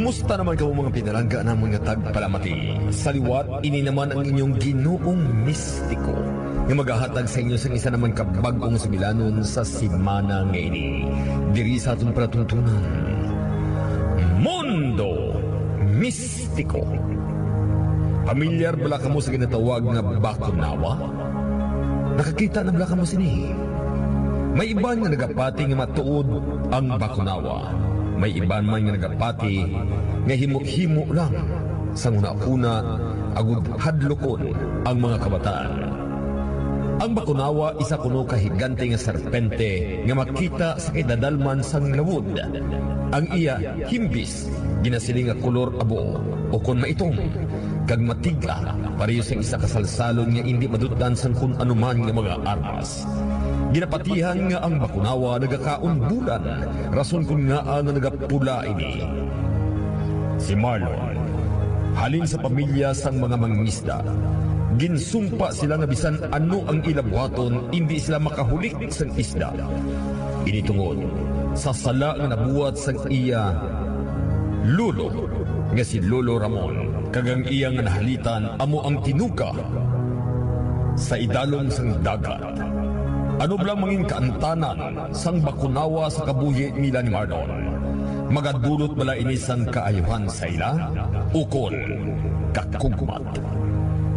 Kumusta naman ka mga pinalangga namon nga tagpalamati? Sa liwat, ini naman ang inyong ginoong mistiko nga maghahatag sa inyo sa isa naman kabagong sibilanon sa simana nga ini. Diri sa atong palatuntunan, Mundo Mistiko. Pamilyar bala ka mo sa ginatawag nga bakunawa? Nakakita na bala ka mo sini? May iban nga nagapati nga matuod ang bakunawa. May iban man nga nagapati nga himo-himo lang sa una-una agud hadlokon ang mga kabataan. Ang bakunawa isa kuno ka higante nga serpente nga makita sa kidadalman sang lawod. Ang iya himbis ginasiling nga kolor abo o kon maitong kag matiga pareho sa isa kasalsalon nga indi madutdan sang kun anuman nga mga armas. Ginapatihan nga ang bakunawa nagakaon bulan, rason kung nga na nagapula ini. Si Marlon, halin sa pamilya sang mga mangingisda, ginsumpa sila nga bisan ano ang ilabuhaton, hindi sila makahulik sang isda. Initungod, sa sala nga nabuhat sang iya lulo, nga si Lolo Ramon, kagang iya nga nahalitan, amo ang tinuka sa idalong sang dagat. Ano blang manging kaantanan sang bakunawa sa kabuhi nila ni Marlon? Magadulot bala ini sang kaayuhan sa ila? Ukol, kakugmat.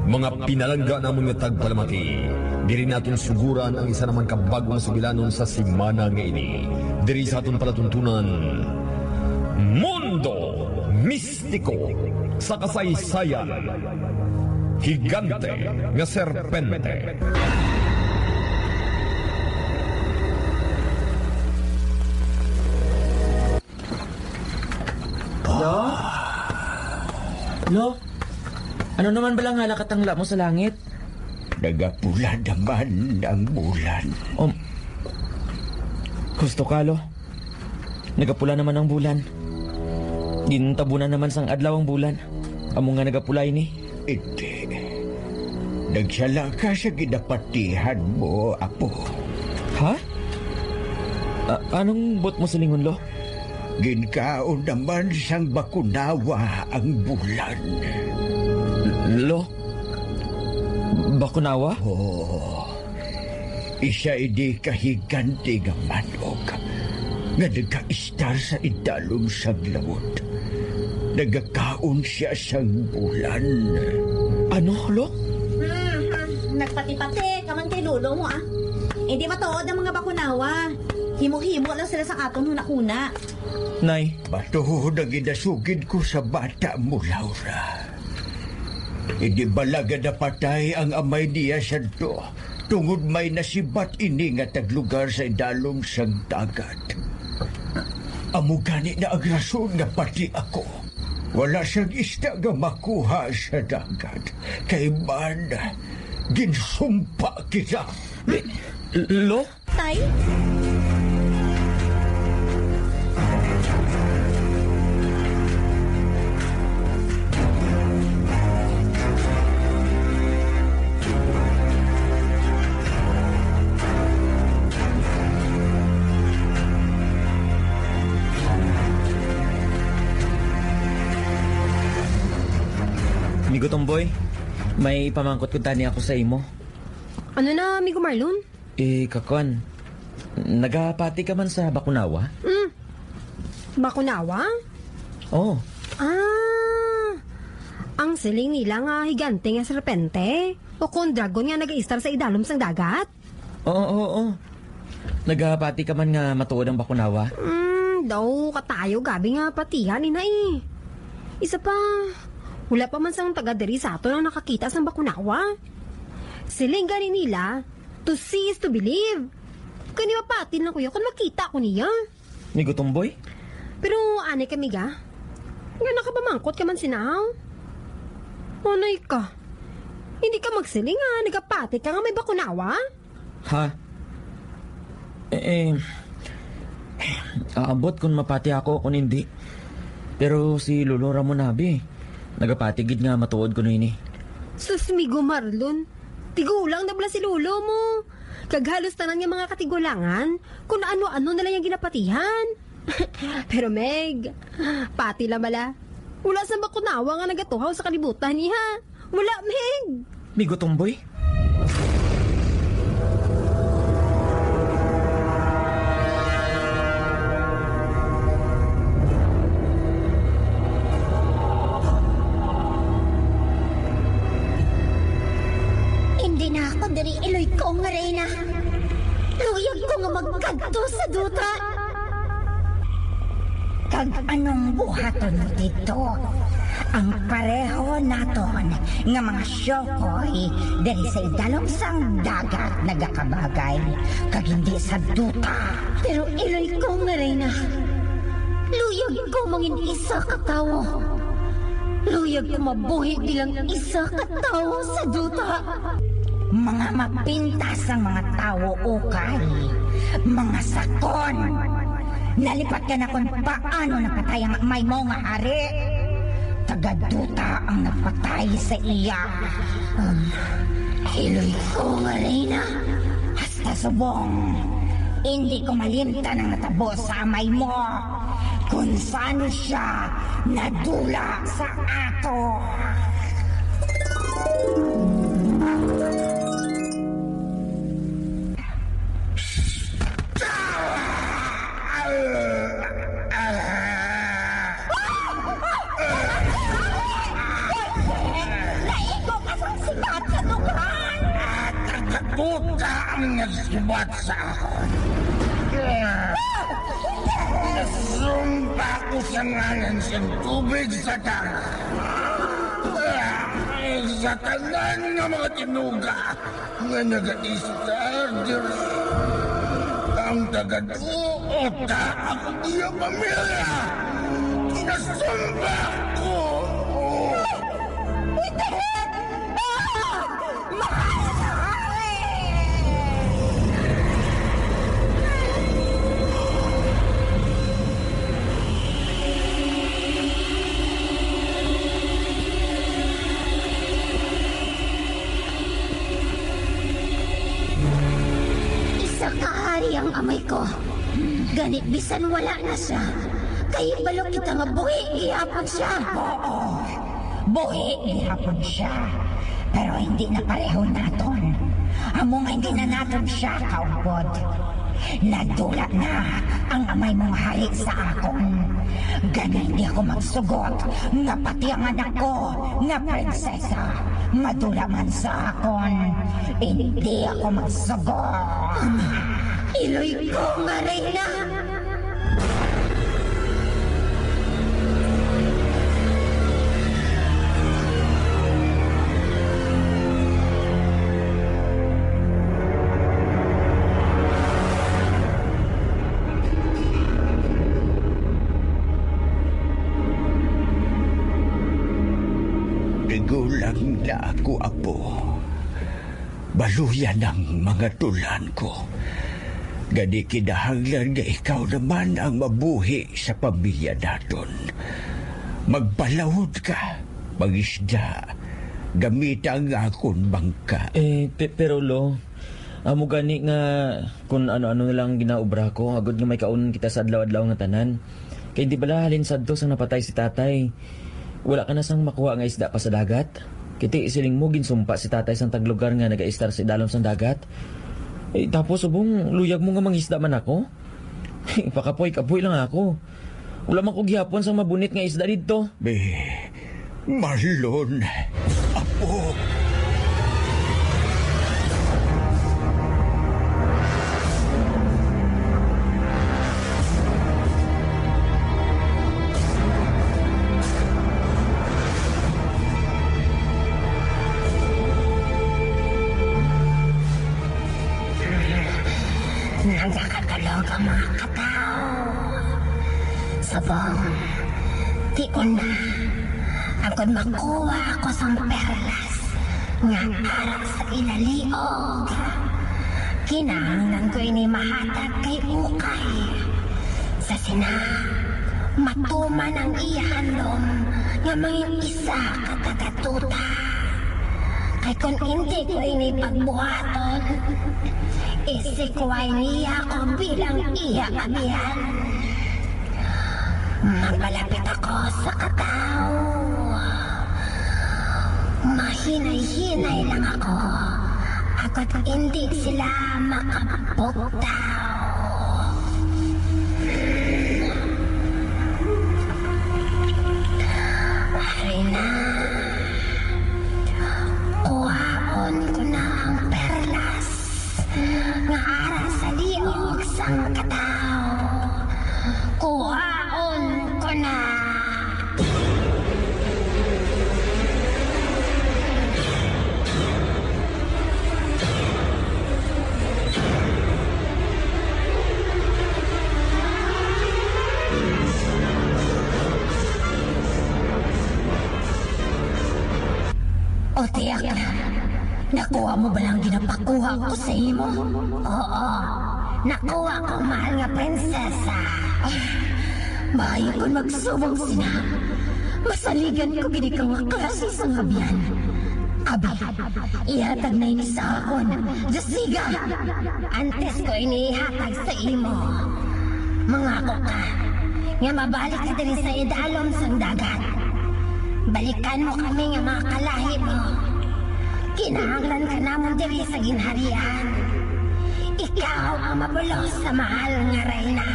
Mga pinalangga na mga tagpalamati, diri natin suguran ang isa naman kabagong sibilanon sa simana nga ini. Diri sa aton palatuntunan, Mundo Mistiko sa kasaysayan, higante nga serpente. Lo, ano naman balang halakatangla mo sa langit? Nagapula naman ang bulan. Gusto ka, Lo? Nagapula naman ang bulan. Dintabunan naman sang adlaw ang bulan. Amo nga nagapula ini. Hindi. Nagsala ka sa ginapatihan mo, apo. Ha? Anong bot mo sa lingon, Lo? Ginkaon naman sang bakunawa ang bulan. Lo? Bakunawa? Oo. Isa hindi kahiganti nga manok nga nagka-istar sa idalom sang lawod. Nagakaon siya sang bulan. Ano, Lo? Nagpati-pati kaman kay Lolo mo Hindi matuod ang mga bakunawa. Himo-himo lang sila sa aton huna-una. Nay. Bato na ginasugid ko sa bata mo, Laura. Hindi balaga na patay ang amay niya sa do. Tungod may nasibat ini nga taglugar sa idalom sang dagat. Amo gani na agrason nga pati ako. Wala siyang isda nga makuha sa dagat. Kay man, ginsumpa kita. Lo? Tay? Migo Tomboy, may pamangkot ko tani ako sa imo. Ano na, amigo Marlon? Kakon, nagapati ka man sa bakunawa? Bakunawa? Oo. Ang siling nila nga higante nga serpente? O kung dragon nga nag-i-star sa idalom sang dagat? Oo. Nagapati ka man nga matuod ang bakunawa? Daw katayo gabi nga patihan ina eh. Isa pa, wala pa man sang taga-diri sa ato ang nakakita sang bakunawa. Siling gani nila, to see is to believe. Kani mapatin lang kuya kung makita ko niya. Migo Tomboy? Pero anay kami ga? Nga nakabamangkot ka man sinaw? Anay ka? Hindi ka magsiling nga, nagapati ka nga may bakunawa? Ha? Aabot kung mapati ako kung hindi. Pero si Lolo Ramon Abi, nagapatigid nga matuod ko ini. Sus, Migo Marlon, tigulang na bala si Lolo mo. Kaghalos tanan nga mga katigulangan, kung ano-ano na lang yung ginapatihan. Pero Meg, pati lang bala. Wala sa bakunawa nga nagatuhaw sa kalibutan niya. Wala, Meg. Migo Tomboy? Hindi na ako diri iloy ko nga reyna. Luyag ko nga magkadto sa duta. Kag anong buhaton mo dito? Ang pareho naton nga mga syokoy diri sa idalong sang dagat nagakabagay kag hindi sa duta. Pero iloy ko nga reyna. Luyag ko mangin isa ka tawo. Luyag ko mabuhi bilang isa ka tawo sa duta. Mga mapintas ang mga tao ukay, mga sakon. Nalipat ka na kung paano napatay ang may mo nga hari. Tagaduta ang napatay sa iya. Iloy ko nga reyna. Hasta subong. Hindi ko malimtan ang natabo sa amay mo. Kung saan siya nadula sa ato. Tagaduta ang nagsubat sa akon. Nasumpa ko sa ngalan sa tubig sa dagat. Sa tanan ng mga tinuga nga nag-istar diri. Ang tagaduta ako iya pamilya. Nasumpa ko. Ang amay ko. Ganit bisan wala na siya. Kay balok kita nga buhi gihapon siya. Oo. Buhi gihapon siya. Pero hindi na pareho naton. Among hindi na naton siya kaupod. Nadula na ang amay mong hari sa akon. Ganit di ako magsugot. Nga pati ang anak ko, nga prinsesa. Madula man sa akon. Hindi ako magsugot. Iloy ko nga reyna. Bigulang na ako, apo. Baluyan ang mga tulan ko. Gani kinahanglan nga ikaw naman ang mabuhi sa pamilya naton. Magbalawod ka, mangisda, gamit ang akon bangka. Pero lo, amo gani nga kung ano-ano lang ginaubra ko, agad nga may kaunan kita sa adlaw-adlaw nga tanan. Kaya di bala halin sadto sang napatay si tatay. Wala ka na sang makuha nga isda pa sa dagat. Kiti isiling mo ginsumpa si tatay sang taglugar nga naga-istar sa idalom sang dagat. Tapos subong luyag mo nga mangisda man ako. Pakapoy-kapoy lang ako. Wala man ko gihapon sang mabunit nga isda dito. Marlon, apo. Nagkakatulog ang mga katao. Sabong, di ko na. Agad makuha ako sa perlas nga harap sa ilaliog. Kinahanglan ko ini mahatag kay Ukay. Sa sina, matuman ang iyahanom nga mga isa katagatuta. Kay kung hindi ko ini pagbuhaton, isikway niya ko bilang iya kabihan. Mapalapit ako sa katao. Mahinay-hinay lang ako. Ako't hindi sila makapagtaw. Ay na. Kuhaon ko na ang perlas nga ara sa liog sang katao. Kuhaon ko na. O tiyak na, nakuha mo ba lang ginapakuha ko sa imo? Oo, nakuha ko mahal nga prinsesa. Maayo ko magsubong sina. Masaligan ko gini ka nga klase sa ngabiyan. Abi, ihatag na ini sa akon. Jasiga, antes ko inihatag sa imo. Mangako ka, nga mabalik ka din sa idalom sang dagat. Balikan mo kami nga mga kalahi mo. Kinahanglan ka namon diri sa ginharian. Ikaw ang mabulos sa mahal nga reyna.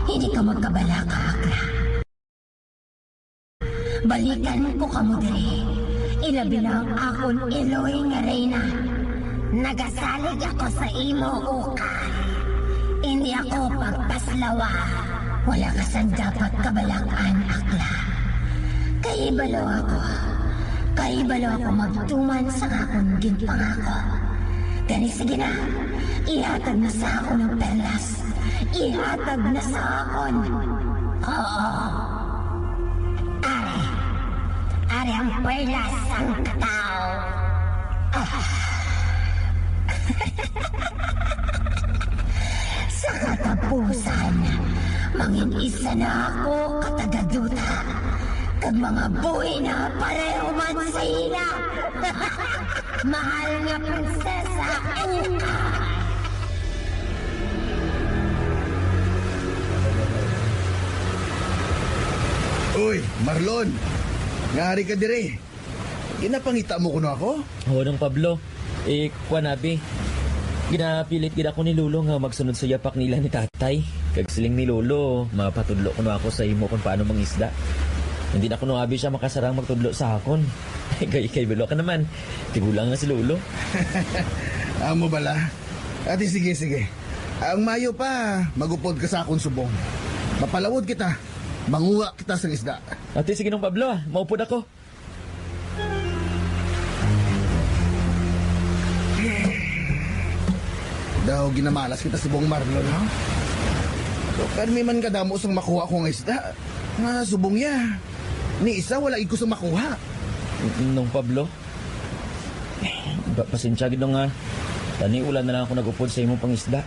Hindi ka magkabala ka, Akla. Balikan ko kamo diri. Ilabi na ang akon Eloy nga reyna. Nagasalig ako sa imo, ukay. Hindi ako pagpaslawa. Wala ka sa dapat kabalaan, Akla. Kaibalo ako. Kaibalo ako magtuman sa akong ginpangako. Gani sige na, ihatag na sa ako ng perlas. Ihatag na sa akon. Oo. Ari ang perlas ang katao. Sa katapusan, mangin isa na ako katagaduta. Kag mga buhay na pareho man sa ila. Mahal nga prinsesa, Uy, Marlon! Ngari ka dire. Ginapangita mo kuno ako? Oo, Nong Pablo. Kuha nabi. Ginapilit gina ko ni Lolo nga magsunod sa yapak nila ni tatay. Kag siling ni Lolo, mapatudlo ko na ako sa imo kung paano mangisda. Hindi na ko abi siya makasarang magtudlo sa akon. Kay Bilo ka naman. Tigulang nga si Lolo. Amo bala? Ate, sige. Ang mayo pa, magupod ka sa akong subong. Mapalawod kita. Manguha kita sa isda. Ate, sige Nong Pablo, maupod ako. Daw ginamalas kita si Bong Marlon, ha? So, karmi man kadamo sang makuha ko ng isda. Nga subong ya. Ni isa wala iko sang makuha. Nong Pablo, pasensya gid nga. Tani ulan na lang ako nagupod sa imong pangisda.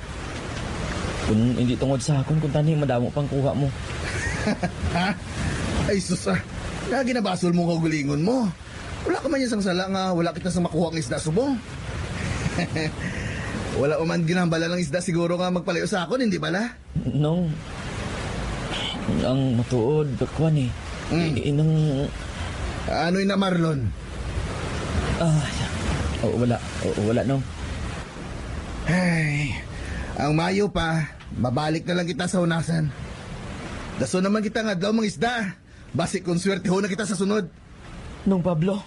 Kung hindi tungod sa akon, kung tani madamo pang kuha mo. Ha? Ay sus, nga ginabasol mo kagulingon mo. Wala ka man yung sangsala nga wala kita sang makuha ng isda subong. Wala man ginambala ng isda siguro nga magpalayo sa akon, hindi bala? Nong, ang matuod, kuwan eh. Inang... Ano'y na Marlon? Wala Nong. Ay, ang mayo pa, babalik na lang kita sa unasan. Daso naman kita nga daw mga isda. Basi kung swerte ho na kita sa sunod. Nong Pablo.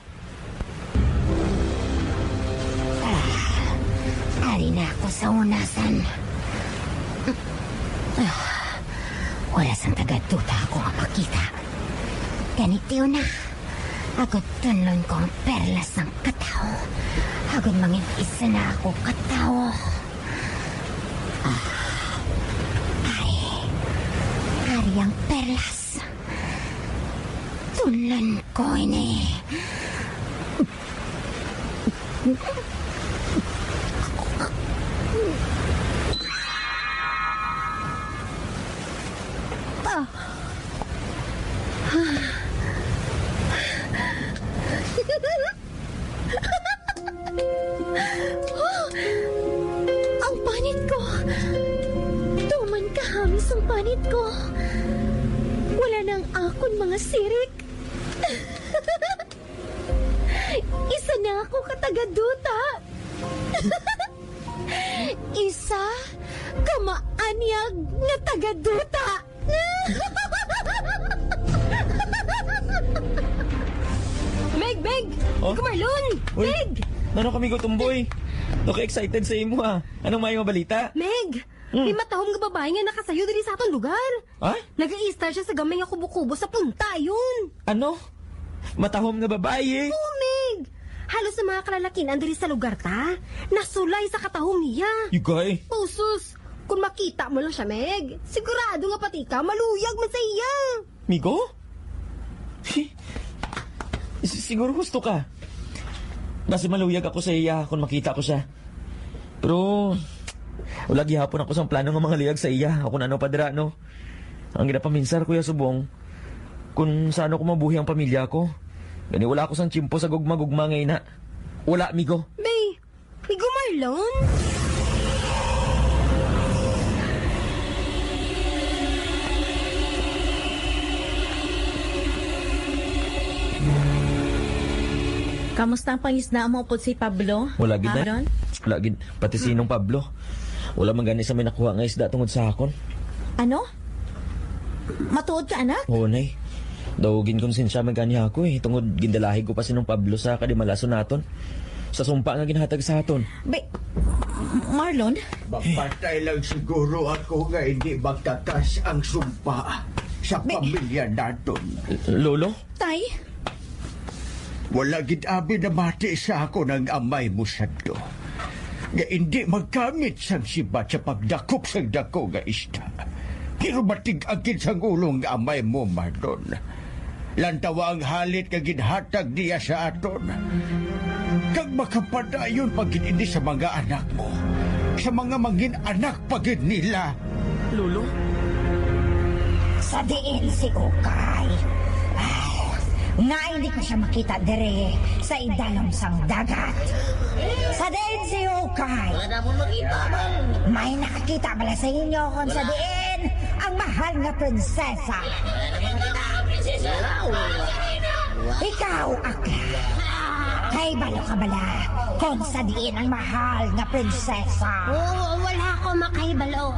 Ari na ako sa unasan. Wala sang tagaduta ako makakita. Ganitiyo na. Agad tunlon ko ang perlas ng katao. Agad mangin isa na ako katao. Ari ang perlas. Tunlon ko ini. Ang panit ko. Wala nang akon mga sirik. Isa na ako katagaduta. Isa kamaanyag nga tagaduta. Meg! Oh? Marlon! Uy, Meg! Nano kami ko tumboy? Excited sa imo ha. Anong may mabalita? Meg! May matahom nga babae nga nakasayo diri sa atong lugar. Ha? Nag-i-star siya sa gamay nga kubo-kubo sa punta, yun. Ano? Matahom na babae? Oo, Meg! Halos sa mga kalalakinan diri sa lugar ta, nasulay sa katahom niya. Yugay? Pusus, kung makita mo lang siya, Meg, sigurado nga pati ka, maluyag man sa iya. Migo? Siguro gusto ka. Basta maluyag ako sa iya kung makita ko siya. Pero, wala gihapon ako sa plano ng mga liyag sa iya. Ako na ano padra, no? Ang ginapaminsar, Kuya Subong, kung saan ako mabuhi ang pamilya ko. Gani wala ako sang tsimpo sa gugma-gugma ngayon na. Wala, Migo. Bay, Migo Marlon? Kamusta ang pangisda mo po si Pablo? Wala gid Marlon? na. Wala gid. Pati sinong Pablo. Wala man gani sa may nakuha nga isda tungod sa akon. Ano? Matuod ka, anak? Oo, nay. Daw ginkonsensya man gani ako eh. Tungod gindalahi ko pa sinong Pablo sa kadimalason naton. Sa sumpa nga ginhatag sa aton. Marlon? Mapatay lang siguro ako nga hindi magtatas ang sumpa sa pamilya naton. Lolo? Tay? Wala gid-abi na mati sa ako ng amay mo sadto. Nga hindi magkamit sang sibat sa pagdakop sang dako nga isda. Pero matig-agid sang ulong nga amay mo, Marlon. Lantawa ang halit nga ginhatag niya sa aton. Kag makapadayon pagid ini sa mga anak mo. Sa mga mangin anak pagid nila. Lolo? Sa diin si Ukay. Nga hindi ko siya makita dire sa idalom sang dagat. Sa diin si Ukay. May nakakita pala sa inyo kung sa diin ang mahal nga prinsesa. Ikaw, Akla. Kay balo ka bala kung sa diin ang mahal nga prinsesa. Oo, wala ko makaibalo.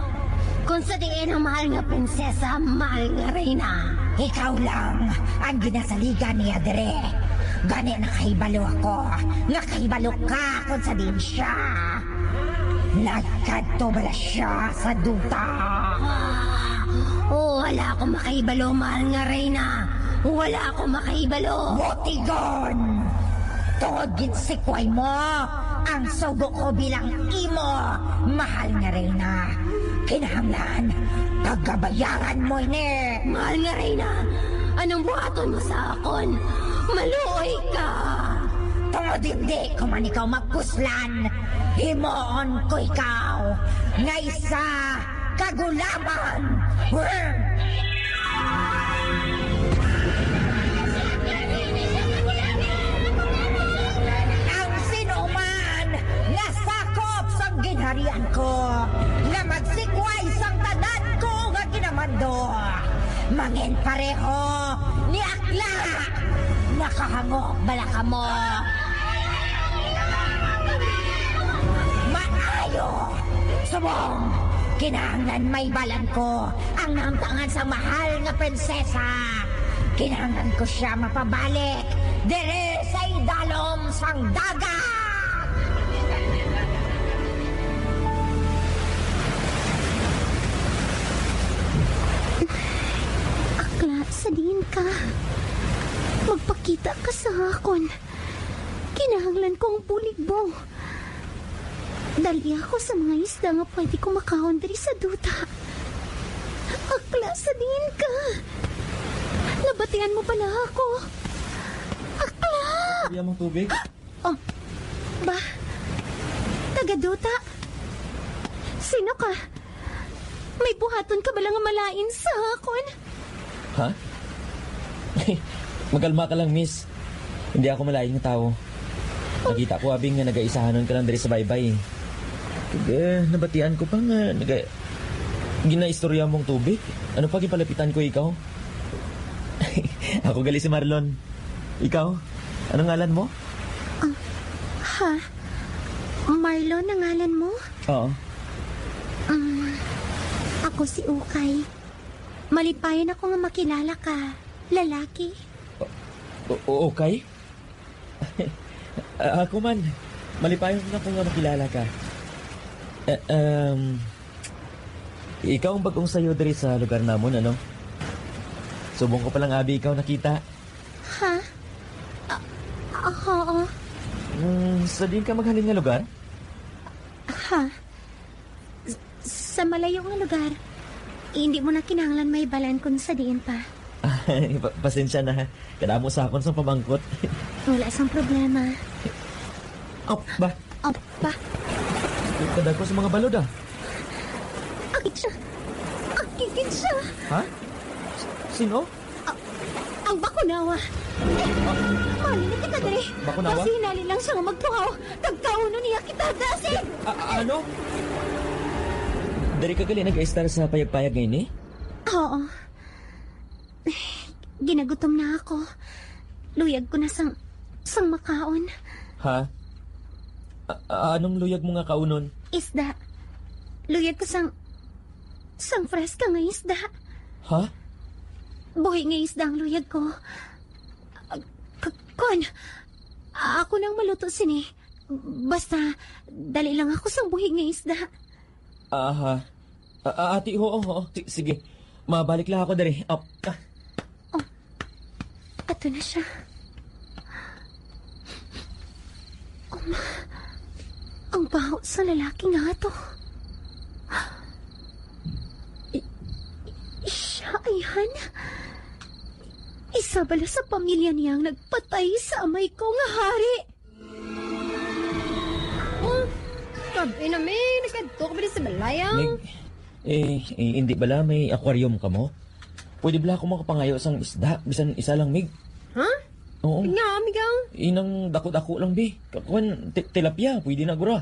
Kung sa diin ang mahal nga prinsesa, mahal nga reyna. Ikaw lang ang ginasaligan niya dire. Gani na kahibalo ako. Nga kahibalo ka kung sa din siya. Nagkadto bala siya sa duta. Oo, wala ko makaibalo, mahal nga reyna. Wala ko makaibalo. Botigon! Tungod ginsikway mo ang sugo ko bilang imo, mahal nga reyna. Kinahanglan, pagkabayaran mo ini. Mahal nga reyna, anong buhaton mo sa akon? Maluoy ka. Tungod hindi ko man ikaw magpuslan, himoon ko ikaw. Nga isa, kagulaban. Ang sinuman nga sakop sa ginharian ko, nga magsikway sang tanan ko nga kinamando. Mangin pareho ni Akla. Nakahangok bala ka mo. Maayo. Subong, kinahanglan may balan ko ang namtangan sa mahal nga prinsesa. Kinahanglan ko siya mapabalik dire sa idalom sang dagat. Akla, sadin ka. Magpakita ka sa akon. Kinahanglan kong buligbong. Dali ako sa mga isda nga pwede ko makaon diri sa duta. Akla, sadin ka. Nabatian mo pala ako. Akla! Kaya mong tubig? Oh, ba? Taga-duta? Sino ka? May buhaton ka bala nga malain sa akon? Ha? Magalma ka lang, miss. Hindi ako malayong tao. Nakita ko abing nga nag-aisahanon ka lang diri sa baybay. Nabatian ko pa nga Ginaistorya mong tubig? Ano pa gipalapitan ko ikaw? Ako gali si Marlon. Ikaw? Anong ngalan mo? Ha? Marlon ang ngalan mo? Oo. Ako si Ukay. Malipayan ako nga makilala ka. Lalaki. Okay? Ako man. Malipayon na kung nga makilala ka. Ikaw ang bagong sayo diri sa lugar namon, ano? Subong ko palang abi ikaw nakita. Ha? Oo. Sa din ka maghalin nga lugar? Ha? Sa malayo nga lugar. Hindi mo na kinahanglan may balan kung sa diin pa. Pasensya na. Kadamo sa akon sa pamangkot. Wala sang problema. Ba? Opa. Kada ko sa mga balod ah. Akit siya. Akit siya. Ha? Sino? Ang Bakunawa. Mali na kita dali. Bakunawa? Kasi hinali lang siya nga magtungaw. Tagkauno niya kita dasi. Ano? Dari ka gali nag-estar sa payag-payag ngayon eh? Oo. Ginagutom na ako. Luyag ko na sang makaon. Ha? Anong luyag mo nga kaunon? Isda. Luyag ko sang fresh ka nga isda. Ha? Buhi nga isda ang luyag ko. Kon, ako nang maluto sini. Basta, dali lang ako sang buhi nga isda. Aha. Ati, oo. Sige. Mabalik lang ako dari. Ato na siya. Ang baho sa lalaki nga to. Siya ayan. Isa bala sa pamilya niyang nagpatay sa amay ko nga hari. Kabe na may nagkadto ka ba sa balayang? Mig, hindi bala may aquarium ka mo? Pwede bala ako makapangayo sang isda, bisan isa lang, Mig. Ha? Oo. Nga, amigang. Inang dako-dako lang, Bi. Kakuan, tilapia, pwede na gura.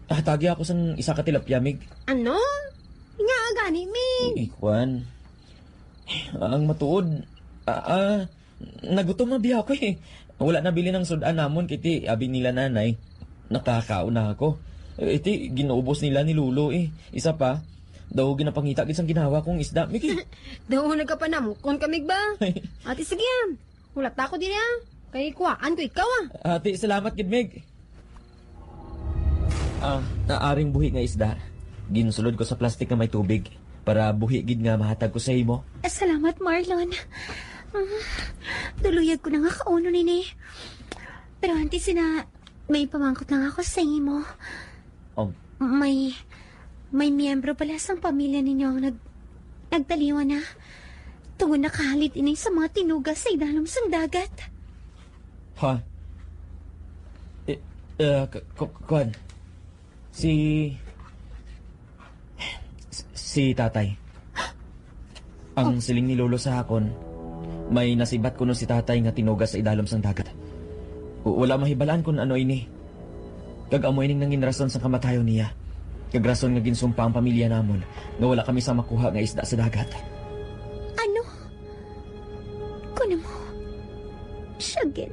Tagi ako sang isa ka tilapia, Mig. Ano? Nga, gani, Mig. Ikuan. Ang matuod. Nagutom na biya ako eh. Wala na bili ng sudan namon, kiti, abi nila nanay. Nakakaon na ako. Iti, ginuubos nila ni Lulo eh. Isa pa, daw ginapangita kisang ginawa kong isda, Miki. Daw nagkapanamukon kamig ba? Ate, sige yan. Hulat ako din yan. Kay kuhaan ko ikaw Ate, salamat gid, Meg. Naaring buhi nga isda. Ginsulod ko sa plastic na may tubig para buhi gid nga mahatag ko sa imo. Salamat, Marlon. Tuluyag ko na nga kauno nini. Pero anti sina, may pamangkot lang ako sa imo. May miyembro pala sa pamilya ninyo ang nagtaliwa na. Tungod nakahalit ini sa mga tinugas sa idalom sang dagat. Ha? Kuan? Si tatay. Ang siling ni Lolo sa hakon, may nasibat kuno si tatay nga tinugas sa idalom sang dagat. Wala mahibalaan kung ano ini. Kag-amoy ning nangin rason sa kamatayon niya. Kagrason nga ginsumpa ang pamilya namon nga wala kami sa makuha nga isda sa dagat. Ano? Kuno mo? Siya gid.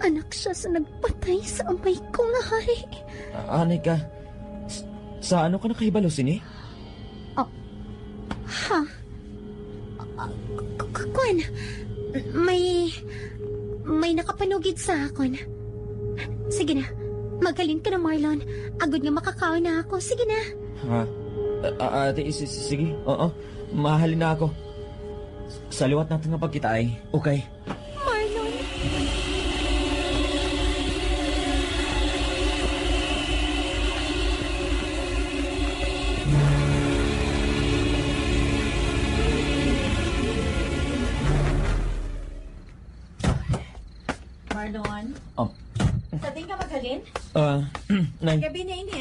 Anak siya sa nagpatay sa amay ko nga hari. Anay ka, sa ano ka nakahibalo sini? Ha? Kuan? May nakapanugid sa akon. Sige na. Magaling ka na, Marlon. Agad nga makakaon na ako. Sige na. Ha? Ate, sige. Oo. Mahalin na ako. Sa liwat natin nga pagkita ay. Okay. Marlon. Marlon? Sa din ka maghalin? Nay. Gabi na ini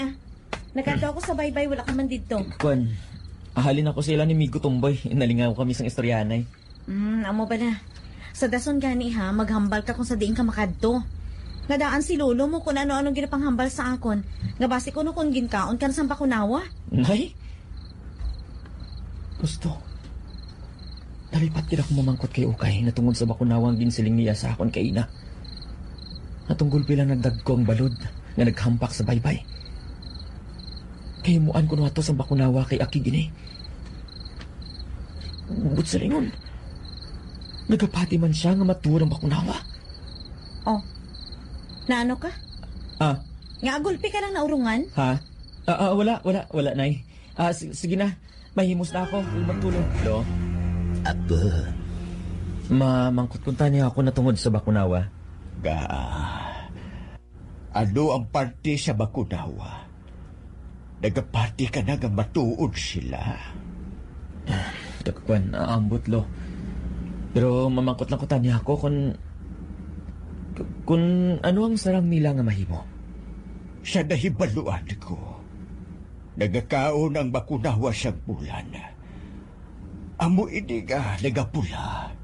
Nagkanto ako sa baybay, wala ka man dito. Kuan, ahalin ako sila ni Migo Tumboy. Nalingaw kami sang istoryanay. Amo ba na? Sa dason gani maghambal ka kung sa diin ka makadto. Nadaan si Lolo mo kung ano-anong ginapanghambal sa akon. Nga basi ko no kung ginkaon ka na sa Bakunawa. Nay? Gusto. Nalipat kid ako mamangkot kay Ukay na tungod sa bakunawang ginsiling niya sa akon kay ina. Natunggol bilang nagdagko ang balod nga naghampak sa baybay. Kay muan ko nato sa bakunawa kay Aki gini. But sa lingon, nagapati man siya nga maturang bakunawa. Oh, naano ka? Ah, Nga agulpi ka lang naurungan? ha? Wala, nay. Sige na. Mahimos na ako. Magtulog. Lo? Aba, Mamangkot kunta niya ako natungod sa bakunawa. ga... Ano ang parte sa bakunawa? Nagapati ka na nga matuod sila. Dagkwan, aambot lo. Pero mamangkot lang kunta niya ako kung ano ang sarang nila nga mahimo. Sa nahibaluan ko, nagakaon ang bakunawa sa bulan. Amo ini nga nagapula.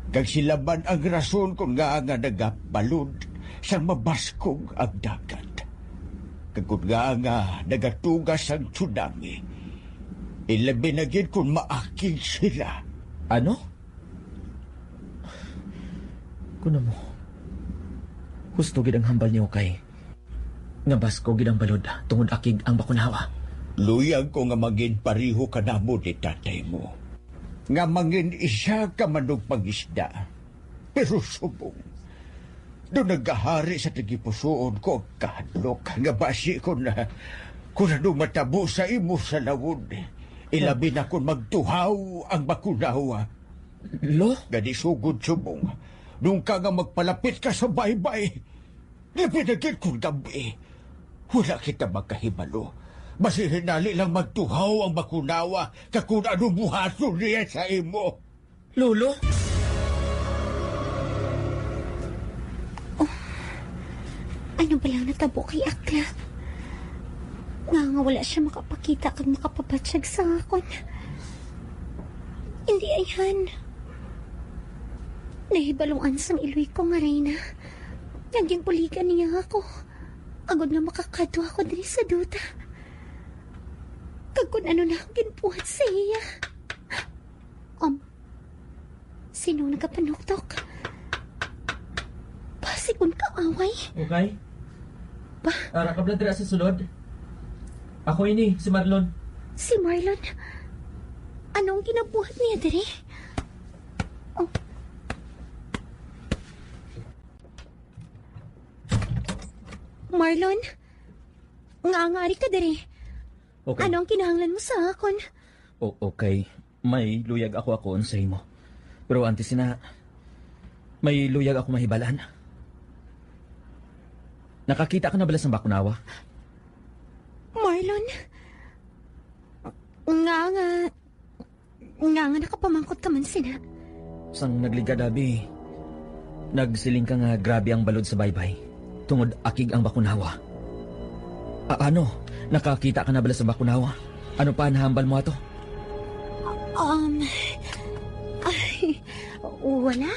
Kag sila man ang rason kung nga nagabalod sa mabaskog ang dagat. Kag kung nga nagatugas ang tsunami, ilabi na gid kung maakil sila. Ano? Kuno mo. Gusto gid ang hambal niyo kay nga basko gid ang balod tungod akig ang bakunawa. Luyag ko nga maging pariho ka na mo ni tatay mo. Nga mangin isa ka manong pangisda. Pero subong. Doon nagahari sa tagipusoon ko ang kahadlok. Nga basi ko na kung ano matabo sa imo sa lawod. Ilabi na kung magtuhaw ang bakunawa. Lo? Gani sugod subong. Nung ka nga magpalapit ka sa baybay. Lapinagin kong gabi. Wala kita magkahibalo. Basi hinali lang magtuhaw ang bakunawa kakun anong buhaso niya sa imo. Lolo? Ano ba lang natabo kay Akla? Nga wala siya makapakita kag makapabatsyag sa akon. Hindi ayan. Nahibaluan sang iloy ko nga Reyna. Naging puligan niya ako. Agod nga makakadwa ako din sa duta. Kag kung ano na ang ginpuhat sa iya. Sino nagkapanuktok? Pasikon ka away. Okay. Ba? Ara ka dira sa sulod. Ako ini, si Marlon. Si Marlon? Anong ginabuhat niya diri? Oh. Marlon? Ngangari ka diri. Okay. Anong kinahanglan mo sa akon? Okay. May luyag ako unsay mo. Pero antes na, may luyag ako mahibalan. Nakakita ka na bala sa bakunawa? Marlon? Nga nakapamangkot ka man sina. Sang nagligad abi, nagsiling ka nga grabe ang balod sa baybay. Tungod akig ang bakunawa. Ano? Nakakita ka na bala sa bakunawa? Ano pa nahambal mo ato? Wala.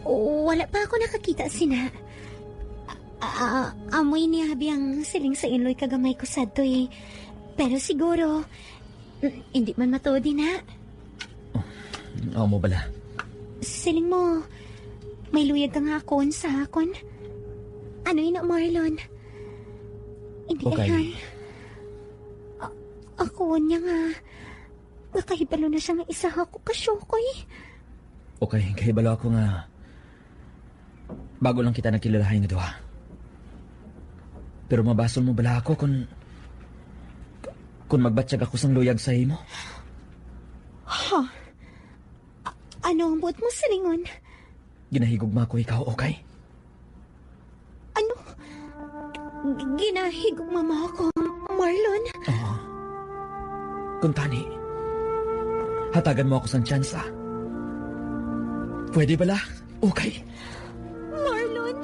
Wala pa ako nakakita sina. Amoy niya ang siling sa iloy kagamay ko sa to'y. Pero siguro, hindi man matuodi na. Oo mo bala. Siling mo, may luyag ka nga akon sa akon. Ano yun na, Marlon? Hindi Okay. ayan. Ako niya nga. Nakahibalo na siya nga isa ako kasyokoy. Okay, kahibalo ako nga bago lang kita nagkilalahay nga duha. Pero mabasol mo bala ako kung magbatsyag ako sang luyag sa imo? Ha? Ano ang buot mo sa lingon? Ginahigugma ko ikaw, okay? Ano? Ginahigugma mo ako, Marlon? Oo. Kung tani, hatagan mo ako sang tsansa. Pwede bala? Okay. Marlon?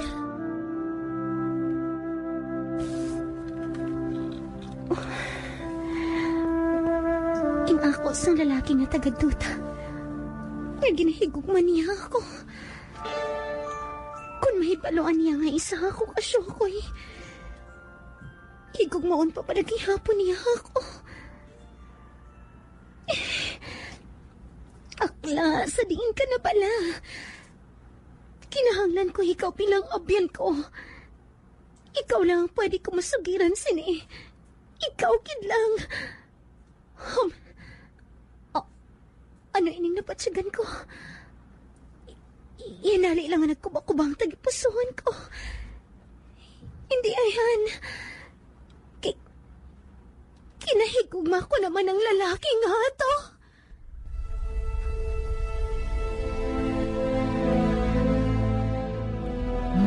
Inako sang lalaki nga tagaduta. Nga ginahigugma niya ako. Kung mahibaloan niya nga isa ako kasyokoy. Higugmaon pa palagi hapon niya ako. Yakla, sa diin ka na pala. Kinahanglan ko ikaw bilang abyan ko. Ikaw lang ang pwede ko masugiran, sini. Ikaw, kid lang. Ano ining napatsagan ko? Inali lang ang nagkubak-kubang tagipusuhan ko. Hindi ayan. Kinahigugma ko naman ang lalaki nga to.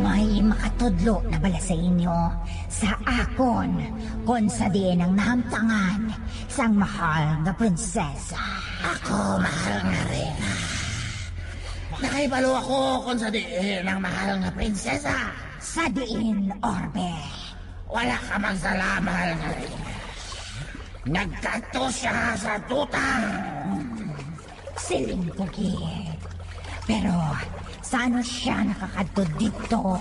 May makatudlo na bala sa inyo sa akon kung sa diin ang nahamtangan sang mahal na prinsesa. Ako, mahal nga rin. Nakaibalo ako kung sa diin ang mahal nga prinsesa. Sa diin, Orbe. Wala ka magsala, mahal nga rin. Nagkanto siya sa tuta. Siling pugid. Pero, saan siya nakakadto dito?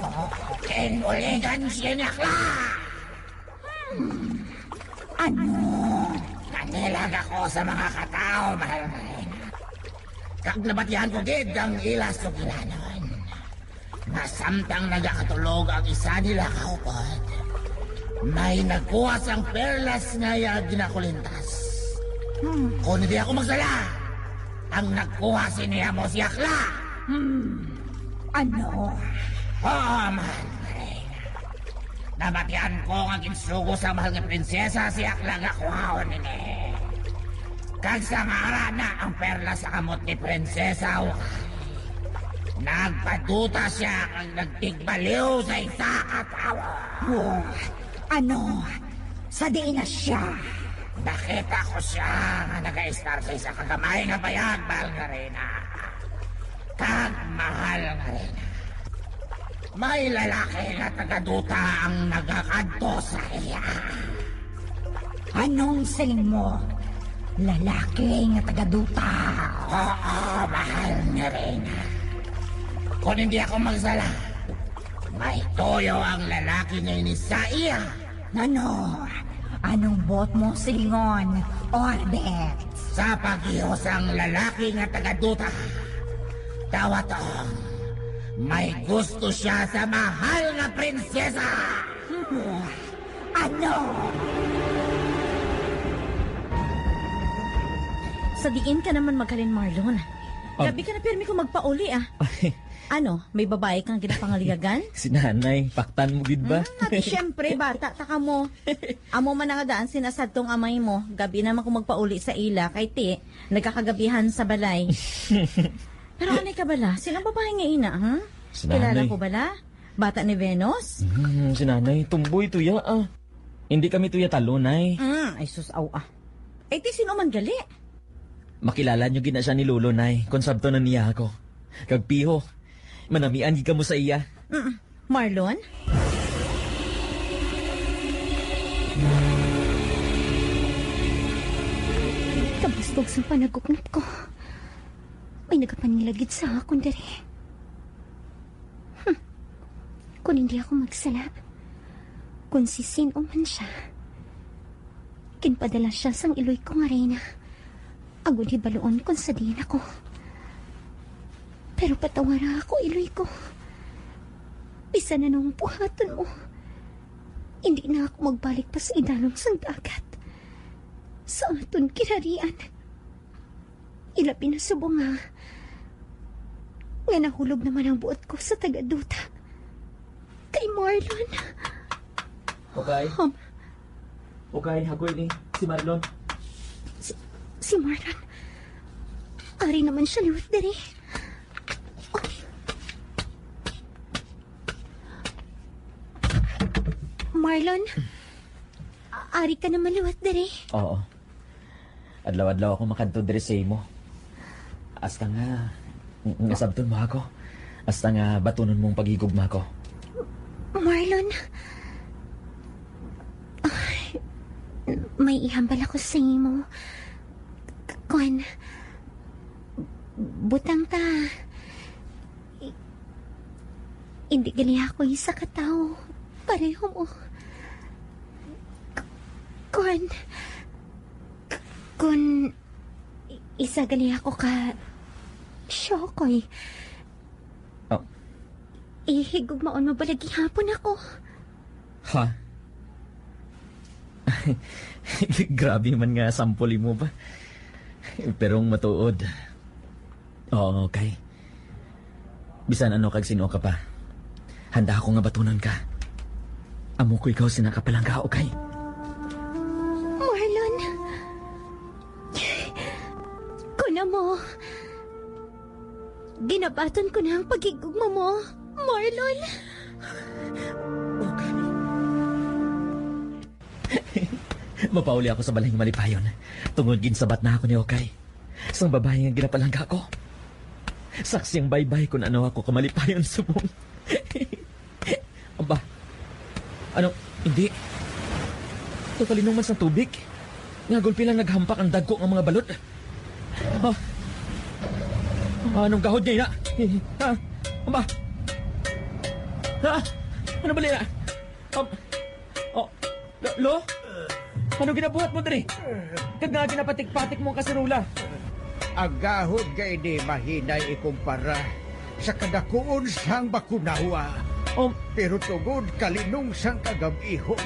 Kinuligan siya ni Akla. Ano? Nanilag ako sa mga katao, mahal nga rin. Kag nabatihan ko gid ang ilas o kilanon. Nasamtang nagakatulog ang isa nila kaupod. May nagkuha sang perlas nga ginakulintas. Kung hindi ako magsala, ang nagkuha si niya mo si Akla. Ano? Oo, mahal nga rin. Nabatihan ko ang insugo sa mahal nga prinsesa si Akla nga kuhaon nini. Kag sa maara na ang perlas sa kamot ni prinsesa Ukay. Nagpaduta siya kag nagtigbaliw sa isa katawa. Ano? Sa diin na siya? Nakita ko siya nga nag-a-star sa isa kagamay nga bayag, mahal nga rin. Kag mahal nga rin. May lalaki nga tagaduta ang nagakadto sa iya. Anong siling mo? Lalaki nga tagaduta. Oo, mahal nga rin. Kung hindi ako magsala, may toyo ang lalaki ngayon sa iya. Ano? Anong bot mo, silingon, Orbet? Sa paghihos ang lalaki nga tagaduta, tawatong, may gusto siya sa mahal nga prinsesa. Ano? Sa diin ka naman maghalin, Marlon. Gabi ka na pirmi ko magpauli, ah. Ano, may babae kang ginapangaligagan? Si nanay, paktan mo gid ba? At syempre, bata, taka mo. Amo man nangadaan sinasad tong amay mo. Gabi naman kung magpauli sa ila, kay ti, nagkakagabihan sa balay. Pero anay ka bala? Sinang babae nga ina, ha? Si Kilala nanay. ko bala? Bata ni Venus? Si nanay, tumboy tuya ah. Hindi kami tuya talunay. Ay sus, aw ah. Eh, ti sino man gali? Makilala nyo gina siya ni Lolo, nay. Kung sabto na niya ako. Kagpiho, manamian gid ka mo sa iya. Marlon? Kabustog sa panaguknap ko. May nagapanilagid sa akong dali. Kung hindi ako magsalap, kung si sino man siya, kinpadala siya sang iloy kong arena. Agod hibaluon kung sa din ako. Pero patawara ako, iloy ko. Bisa na nung buhaton mo. Hindi na ako magbalik pa sa idalong sang dagat. Sa aton kinarian. Ilabi na subong nga. Nga nahulog naman ang buot ko sa tagaduta. Kay Marlon. Okay. Okay, hagoy ni si Marlon. Si Marlon. Ari naman siya liwat diri. Marlon, ari ka naman liwat diri. Oo. Adlaw-adlaw ako makadto diri sa imo. Hasta nga nasabton mo ako. Hasta nga batunon mong pagigugma ko. Marlon, ay, may ihambal ako sa imo. Kuan, butang ta. Hindi gali ako isa ka tao. Pareho mo. Kun isa gali ako ka Syokoy, Oh, ihigugmaon mo balagi hapon ako. ha? Grabe man nga sampuli mo ba? Pero ang matuod. Oo, okay. Bisan ano kag sino ka pa. Handa ako nga batunan ka. Amo ko ikaw sinakapalang ka, okay? Marlon. Kuna mo. Ginabaton ko na ang pagigugma mo, Marlon. Okay. Mapauli ako sa balay ng malipayon. Tungod ginsabat na ako ni Okay. Sang babae nga ginapalangga ko. Saksi ang baybay kung ano ako kamalipayon sa mong. Aba. Ano? Hindi. Totalinom man sa tubig. Nga gulpi lang naghampak ang dagko ng mga balot. Ha? Anong gahod niya na? Ha? Aba. Ha? Ano bali na? Oh. Lo? Ano ginabuhat mo diri? Kag nga ginapatik-patik mo ang kasirula. Ang gahod kay di mahinay ikumpara sa kadakuon sang bakunawa. Pero tugod kalinong sang kagabihon,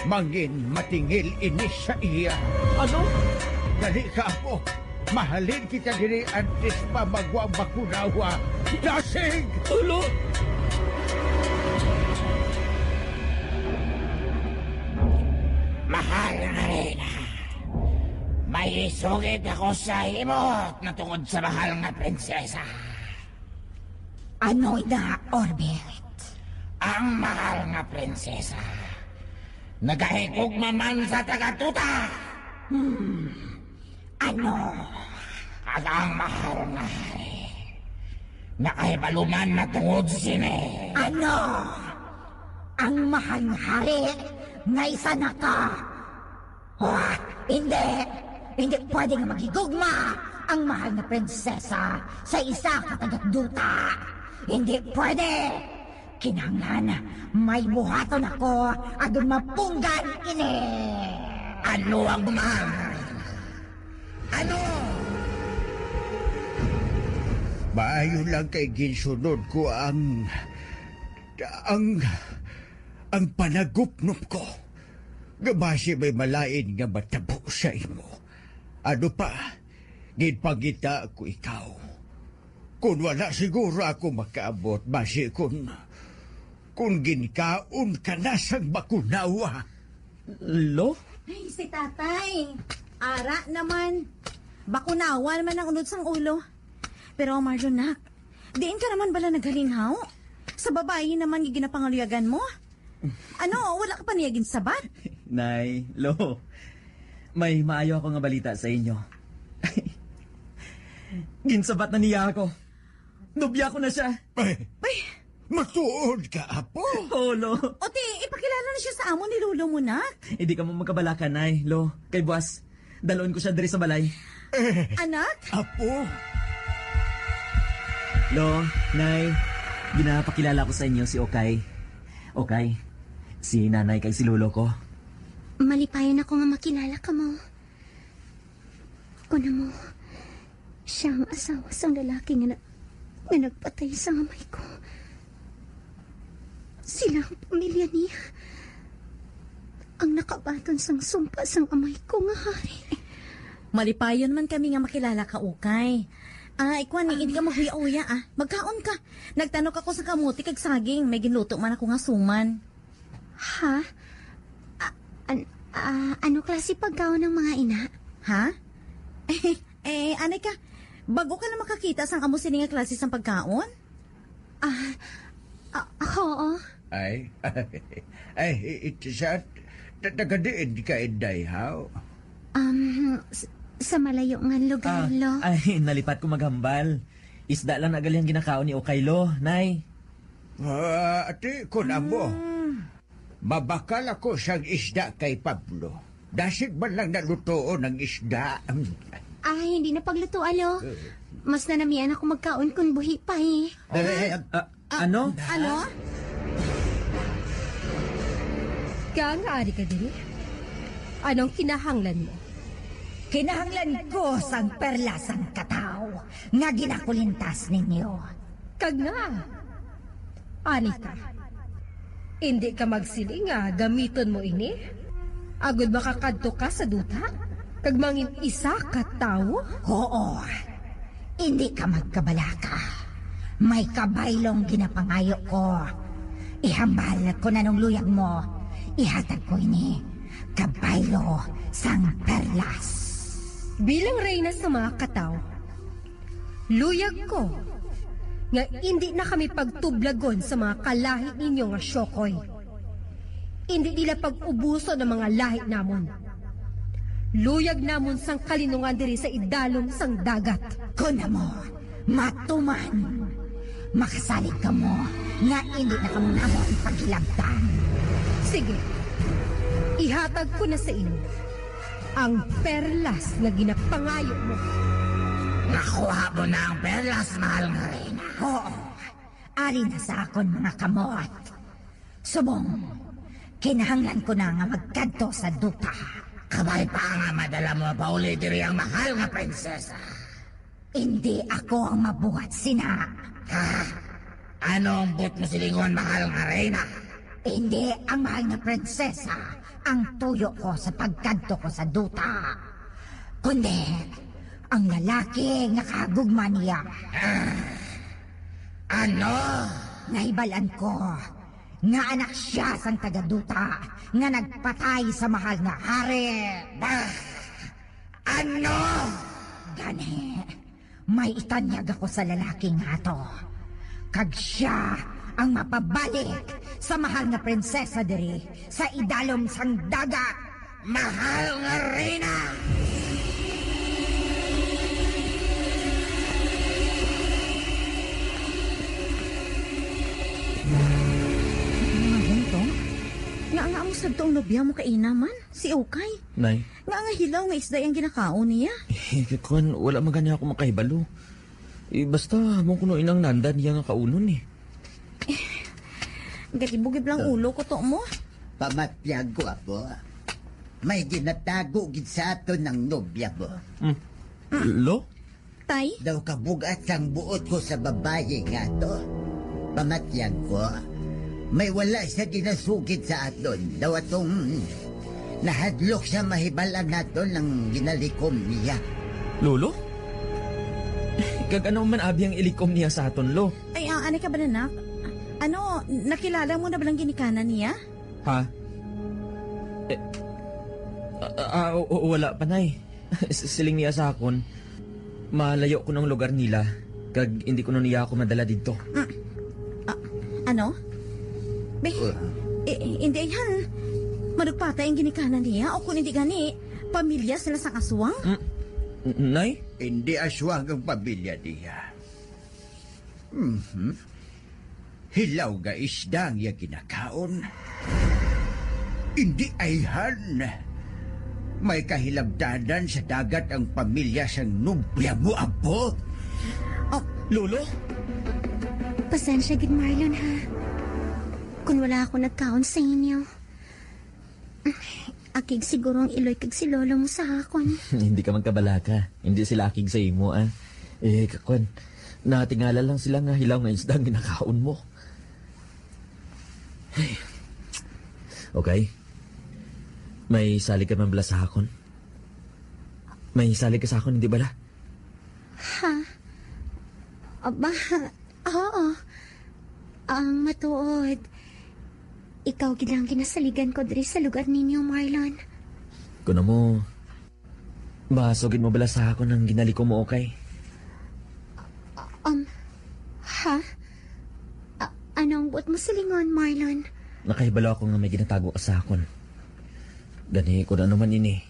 mangin matingil ini sa iya. Ano? Dali ka ako, mahalin kita diri antes pa magwa ang bakunawa. Lasig! Ulo! Mahal na rin. May isugid ako sa imot na tungod sa mahal nga prinsesa. Ano na, Orbit? Ang mahal nga prinsesa. Nagahigugma man sa tagatuta. Ano? At ang mahal nga nakahibaluman na tungod sini. Ano? Ang mahal ng hari nga isa na ka. Oh, hindi. Hindi pwedeng magigugma ang mahal na prinsesa sa isa katagatuta. Hindi pwede. Kinahanglan may buhaton ako adun mapunggan ini. Ano ang mahal? Ano? Maayo lang kay ginsunod ko ang panagupnop ko. Gabasi may malain nga matabo sa imo. Ano pa, ginpagita ko ikaw. Kung wala siguro ako makaabot, basi kung ginkaon ka na sa bakunawa. Lo? Ay, si tatay. Ara naman. Bakunawa naman ang unod sang ulo. Pero Marlon, nak, diin ka naman bala naghalinhaw? Sa babae naman yung ginapangaluyagan mo? Ano, wala ka pa niyagin sabat? Nay, Lo. May maayo ako nga balita sa inyo. Ginsabat na niya ako. Nubya ko na siya. Ay, matuod ka, apo. Oo, Lo. O ti, ipakilala na siya sa amo ni Lulo mo, nak. Hindi ka mo magkabalakan, Nay. Lo, kay Buwas. Dalon ko siya diri sa balay. Anak? Apo, Lo, Nay, ginapakilala ko sa inyo si Okay. Okay, si nanay kay si Lulo ko. Malipayon ako nga makilala ka mo. Kuna mo, siya ang asawa sang lalaki nga nagpatay sa amay ko. Sila ang pamilya niya. Ang nakabaton sang sumpa sang amay ko nga hari. Malipayon man kami nga makilala ka, Ukay. Ikwan, hindi ka mahuya-uya, Magkaon ka. Nagtanok ako sa kamuti kag saging. May ginluto man ako nga suman. Ha? Ano klase pagkaon ng mga ina? Ha? Anay ka, bago ka na makakita sang amo sini nga klase sang pagkaon? Oo. ay, ito siya, tagadiin ka inday, how? Sa malayo nga lugar, Lo. Ay, nalipat ko maghambal. Isda lang nagali ang ginakaon ni Okay, Lo, Nay. Ate, kung amo, mabakal ako siyang isda kay Pablo. Dasig man lang nalutoon ng isda. Hindi na pagluto, Lo. Mas nanamian ako magkaon kung buhi pa eh. Ano? Ano? Kang ari ka diri? Anong kinahanglan mo? Kinahanglan ko sang perlasang kataw. nga ginakulintas ninyo. Kag nga. Anita, hindi ka magsiling nga gamiton mo ini? Agod makakadto ka sa duta? Kag mangin isa ka tao? Oo, hindi ka magkabalaka. May kabaylong ginapangayo ko. Ihambal ko na nung luyag mo. Ihatag ko ini. Kabaylo sang perlas. Bilang reyna sa mga kataw, luyag ko nga hindi na kami pagtublagon sa mga kalahi ninyo nga syokoy. Hindi nila pag-ubuso ng mga lahi namon. Luyag namon sang kalinungan diri sa idalom sang dagat. Kuna mo, matuman. Makasalit ka mo nga hindi na kamo namo ipagilabtan. Sige, ihatag ko na sa inyo ang perlas na ginapangayo mo. Nakuha mo na ang perlas, mahal nga reyna. Oo, ari na sa akon mga kamot. Subong, kinahanglan ko na nga magkadto sa duta. Kabay pa nga madala mo pauli diri ang mahal nga prinsesa. Hindi ako ang mabuhat sina. Ha? Anong but mo silingon, mahal nga reyna? Hindi ang mahal na prinsesa ang tuyo ko sa pagkadto ko sa duta. Kundi, ang lalaki nga kahagugma niya. Ano? Naibalan ko nga anak siya sang tagaduta nga nagpatay sa mahal nga hari. Bah! Ano? Gani, may itanyag ako sa lalaki nga to. Kag siya ang mapabalik sa mahal nga prinsesa diri sa idalom sang dagat. Mahal nga reyna! Nga mo sa doong nobya mo kainaman, si Ukay. Nay, Nga hilaw nga isda yung ginakaon niya. kuan, wala man gani ako makahibalo. Basta, mong kuno inang nanda niya nga kaunon eh. Gatibugib lang ulo ko to mo. Pamatiyag ko, apo. May ginatago gid sa ato ng nobya mo. Lo? Tay? Daw kabugat ang buot ko sa babae nga to. Pamatiyag ko, may wala siya ginasugid sa aton. Daw atong nahadlok siya mahibalan nato ng ginalikom niya. Lolo? Kag ano man abi ang ilikom niya sa aton, Lo? Ay, ano ka ba nanak? Ano, nakilala mo na ba lang ginikanan niya? Ha? Wala pa, Nay. Siling niya sa akon. Malayo ko ng lugar nila. Kag hindi ko na niya ako madala dito. Ano? Be, hindi yan. Madugpatay ang ginikanan niya o kung hindi gani, pamilya sila sa aswang? Nay? Hindi aswang ang pamilya niya. Hilaw ga isda ang iya kinakaon. Hindi ayhan. May kahilabdanan sa dagat ang pamilya sang nubya mo, apo. Lolo? Pasensya gid Marlon ha. Kung wala ako nagkaon sa inyo. Akig siguro ang iloy kag si lolo mo sa akon. Hindi ka magkabalaka. Hindi sila akig sa imo, ah. Kakwan, natingala lang sila nga hilaw nga isda ang ginakaon mo. Okay. May salig ka man bala sa akon? May salig ka sa akon, hindi bala? Ha? Aba, oo. Ang matuod. Ikaw gilang ginasaligan ko diri sa lugar ninyo, Marlon. Kuno mo, masugid mo bala sa akon ang ginalikom mo, okay? Ha? Anong buot mo silingon, Marlon? Nakahibalo ako nga may ginatago ka sa akon. Gani ko na naman ini.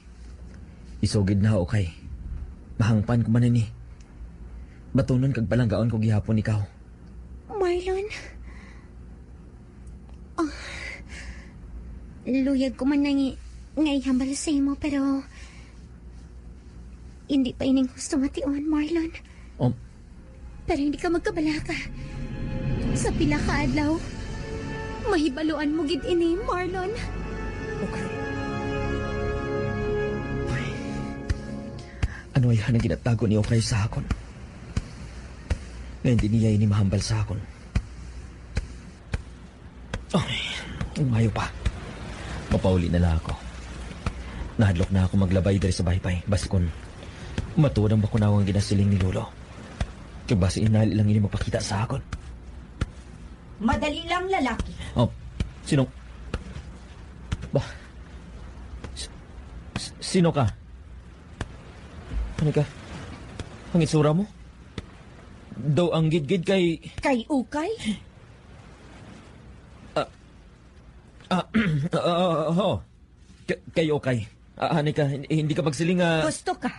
Isugid na, okay? Mahangpan ko man ini. Batunon kag palanggaon ko gihapon ikaw. Marlon? Luyag ko man nga ihambal sa imo, pero hindi pa ining gusto mation, Marlon. Pero hindi ka magkabalaka. Sa pila ka adlaw, mahibaluan mo gid ini, Marlon. Okay. Ano yan ang ginatago ni Okay sa akon? Nga hindi niya ini mahambal sa akon. Ay, umayo pa. Mapauli na lang ako. Nahadlok na ako maglabay dari sa baypay. Basikon, matuod ang bakunawang ginasiling ni Lolo. Kaya basi inali lang ini mapakita sa akon. Madali lang, lalaki. Oh, sino? Ba? Sino ka? Ano ka? Ang itsura mo? Daw ang gid-gid kay... Kay Ukay? Oo. Kayo kay. Hani ka, hindi ka magsiling Gusto ka?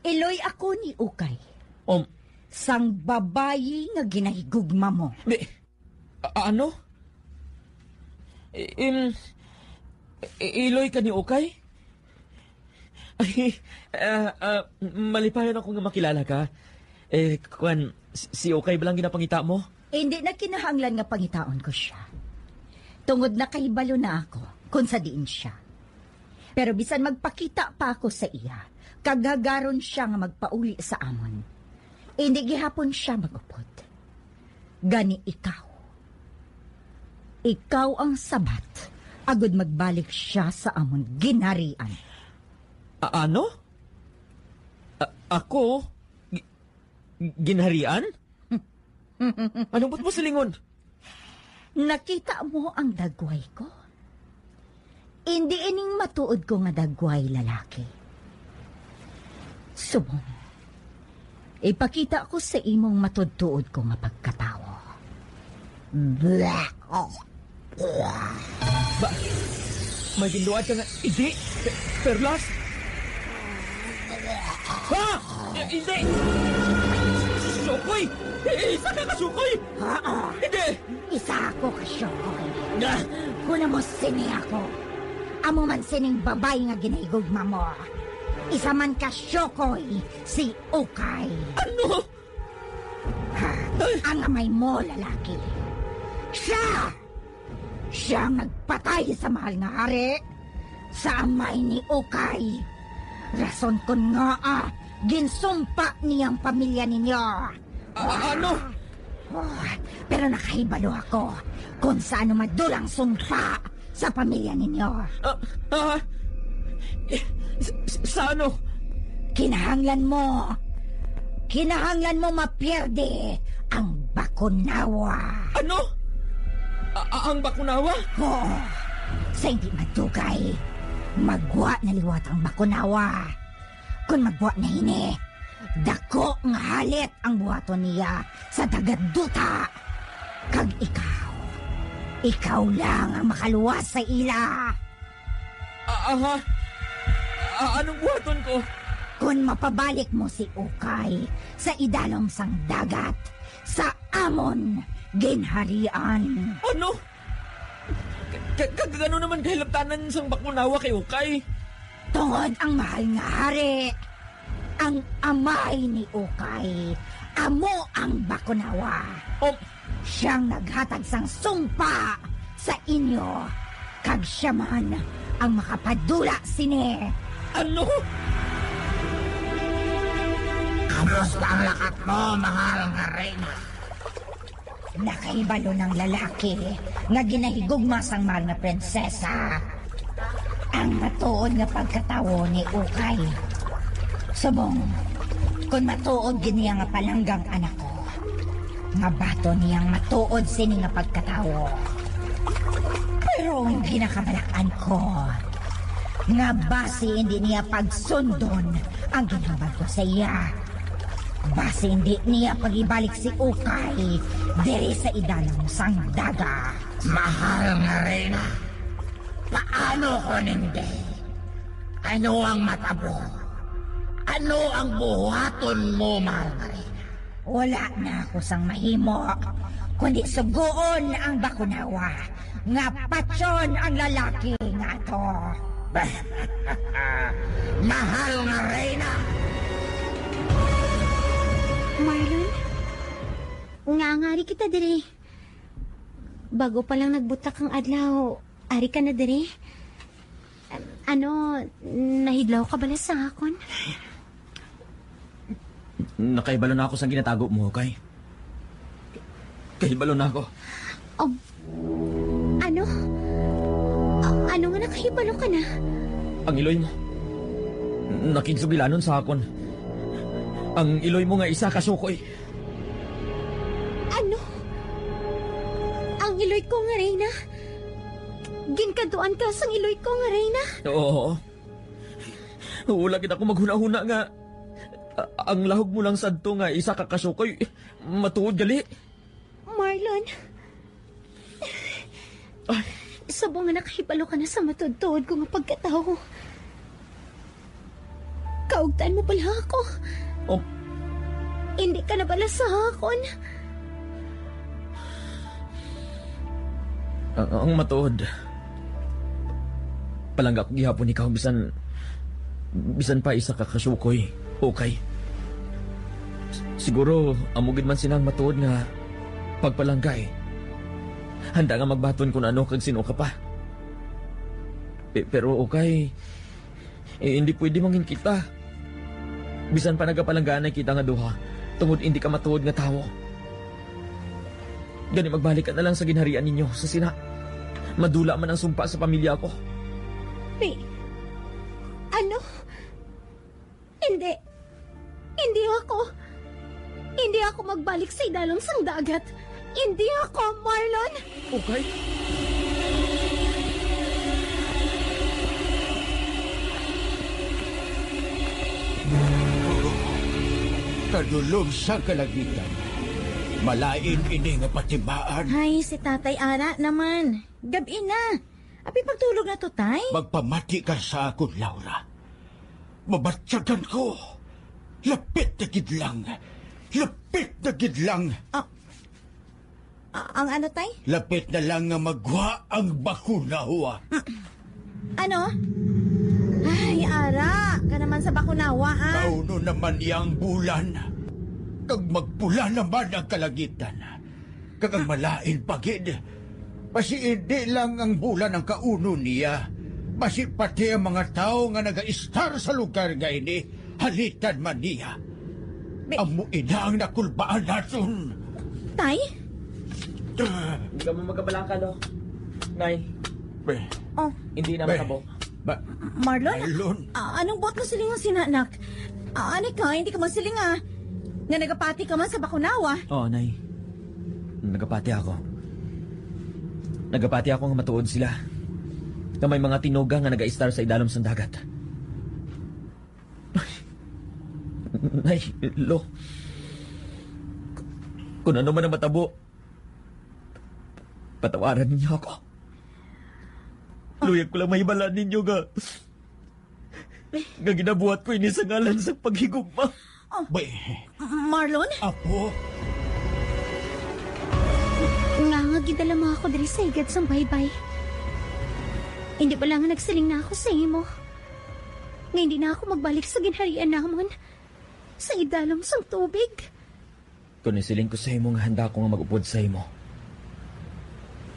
Iloy ako ni Ukay. Um, Sang babayi nga ginahigugma mo. ano? Iloy ka ni Ukay? Ay, malipayan ako nga makilala ka. Kwan, si Ukay ba lang ginapangita mo? Hindi na kinahanglan nga pangitaon ko siya. Tungod na kahibalo na ako kung sa diin siya. Pero bisan magpakita pa ako sa iya, kagagaron siya nga magpauli sa amon. Hindi gihapon siya magupod. Gani ikaw. Ikaw ang sabat, agud magbalik siya sa amon ginharian. Ano? Ako? Ginharian? Anong ba't mo silingon? Nakita mo ang dagway ko? Hindi ining matuod ko nga dagway lalaki. Subong, ipakita ko sa imong matudtuod ko nga pagkatawo. May ginluad ka nga. Hindi! Perlas! Ha! Hindi! Sukoy! Isa ka kasukoy! Hindi! Isa ako kasyokoy. Kuna mo sini ako. Amo man sining babay nga ginahigugma mo. Isa man kasyokoy, si Ukay. Ano? Ang amay mo, lalaki. Siya! Siya ang nagpatay sa mahal nga hari. Sa amay ni Ukay. Rason ko nga ginsumpa niyang pamilya ninyo. Ano? Pero nakahibalo ako kung saan madulang sumpa sa pamilya ninyo. Sa ano? Kinahanglan mo mapierde ang bakunawa. Ano? Ang bakunawa? Oo. Sa hindi madugay, magwa na liwat ang bakunawa. Kung magwa na hini, dako nga halit ang buhaton niya sa dagaduta. Kag ikaw lang ang makaluwas sa ila. Anong buhaton ko? Kung mapabalik mo si Ukay sa idalom sang dagat, sa amon ginharian. Ano? Kagano naman kahilaptanan sang bakunawa kay Ukay? Tungod ang mahal nga hari, ang amay ni Ukay, amo ang bakunawa. Siyang naghatag sang sumpa sa inyo, kag siya man ang makapadula sini. Ano? Kamusta ang lakat mo, mahal nga reyna? Nakahibalo ng lalaki nga ginahigugma sang mahal nga prinsesa. Ang matuod nga pagkatawo ni Ukay. Subong, kung matuod giniya nga palanggang anak ko, nga bato niyang matuod sini nga pagkatawo. Pero ang ginakabalakan ko, nga basi hindi niya pagsundon ang ginambal ko sa iya. Basi hindi niya pagibalik si Ukay diri sa idalong sang daga. Mahal nga reyna, paano ko hindi? Ano ang matabo? Ano ang buhaton mo, mahal nga reyna? Wala na ako sang mahimo, kundi sugoon ang bakunawa, nga patsyon ang lalaki nga to. Mahal nga reyna! Marlon, nga-ngari kita diri. Bago pa lang nagbutak ang adlaw, ari ka na diri. Ano, nahidlaw ka bala sa akon? Nakaibalo na ako sa ginatago mo, okay? Kahibalo na ako. Ano? Ano nga nakahibalo ka na? Ang iloy mo. Nakigsugilanon sa akon. Ang iloy mo nga isa ka sukoy. Ano? Ang iloy ko nga, Reyna? Ginkaduan ka sang iloy ko nga, Reyna? Oo. Wala kita ko maghuna-huna nga. Ang lahog mo lang sadto nga isa ka kasukoy. Matuod gali. Marlon. Ay. Sabo nga nakahibalo ka na sa matudtod ko nga pagkatao. Kaugtan mo pala ako. Oh, Hindi ka na pala sa hakon. ang matuod. Palangga ko gihapon ikaw bisan pa isa ka kasukoy. Okay. Siguro amugid man sinang matuod nga pagpalanggay. Handa nga magbaton kung ano kag sino ka pa. Pero okay. Hindi pwede mangin kita. Bisan pa nagapalangganay kita nga duha. Tungod hindi ka matuod nga tawo. Gani magbalik ka na lang sa ginharian ninyo sa sina. Madula man ang sumpa sa pamilya ko. Ano? Hindi. Hindi ako magbalik sa idalong sang dagat. Hindi ako, Marlon. Okay? Kadulog sa kalagitan. Malain ini nga patibaan. Ay, si Tatay Ara naman. Gabi na. Api pagtulog na to, Tay? Magpamati ka sa akon, Laura. Mabatsagan ko. Lapit na gidlang. Lapit na gidlang. Ang ano, Tay? Lapit na lang nga magwa ang bakuna huwa. Ano? Ay, Ara. Ka naman sa bakunawa, ah. Kauno naman iyang bulan. Kag magpula naman ang kalagitan. Kag ang malain pagid. Basi hindi lang ang bulan ang kauno niya. Basi pati ang mga tao nga naga-istar sa lugar nga ini, halitan man niya. Amo ina ang nakulbaan naton. Tay? Hindi ka mo magabalangka, no? Nay, Oh, hindi na makabo. Marlon? Marlon? Anong buot mo siling ang sinanak? Ano ka? Hindi ka masiling, ah. Nga nagapati ka man sa bakunawa. Oo, Nay. Nagapati ako. Nagapati ako nga matuod sila. Na may mga tinuga nga naga-star sa idalom sa dagat. Nay, lo. Kung ano man ang matabo, patawaran ninyo ako. Luyag ko lang mahibalaan ninyo nga. Nga ginabuhat ko ini sa ngalan sa paghigugma. Marlon? Apo? Nga gidala mo ako diri sa igad sang baybay. Hindi pa lang nagsiling na ako sa imo. Nga hindi na ako magbalik sa ginharian namon. Sa idalom sang tubig. Kung nisiling ko sa imo nga handa ko nga mag-upod sa imo.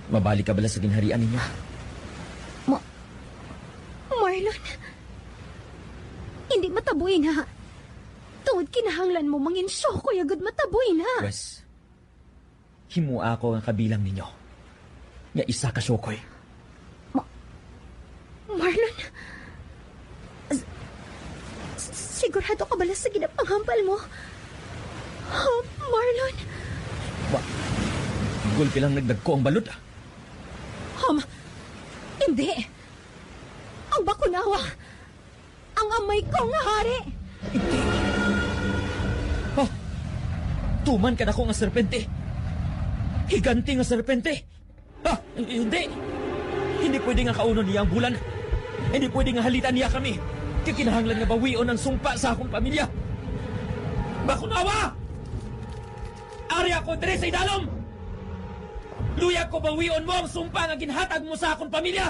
Mabalik ka bala sa ginharian ninyo? Marlon, hindi mataboy na. Tungod kinahanglan mo manginsyo ko agad mataboy na. Wes, himua ako ang kabilang ninyo. Nga isa ka syokoy. Marlon, sigurado ka bala sa ginapanghampal mo? Marlon? Gulpi lang nagdagko ang balod. Hindi. Ang bakunawa. Ang amay ko nga hari. Oh, tuman ka na ko nga serpente. Higanti nga serpente. Hindi. Hindi pwede nga kaunon niya ang bulan. Hindi pwede nga halitan niya kami. Kikinahanglan nga bawion ang sumpa sa akong pamilya. Bakunawa! Ari ako diri sa idalom! Luya ko bawion mo ang sumpa nga ginhatag mo sa akong pamilya!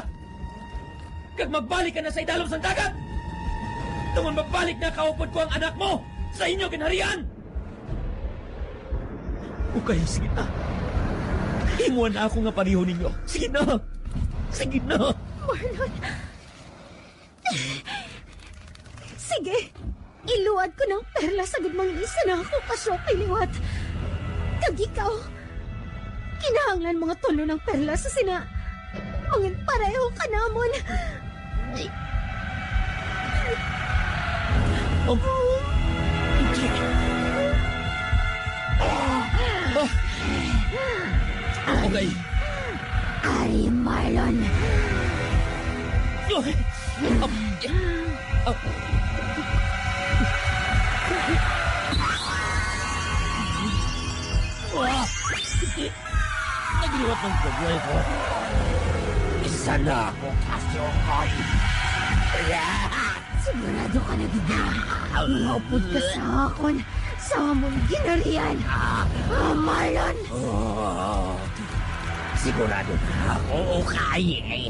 Kag magbalik ka na sa idalom sa dagat! Tungon magbalik na kaupod ko ang anak mo sa inyo ginharian! Okay, sige na. Himuan na ako nga pareho ninyo. Sige na! Sige na! Marlon. Sige. iluwad ko ng perla sa gudmang isa na ako kasyo kay liwat. Kag ikaw, kinahanglan mga tulo ng perla sa sina. Mangin pareho ka namon. Okay. Ay, Marlon. Nagliwat ng pagway ko. Isa na ako, Kasyokay. Sigurado ka na, Gida. Maupod ka sa akon. Sa among ginarian. Marlon. Oh, sigurado na ako, okay eh.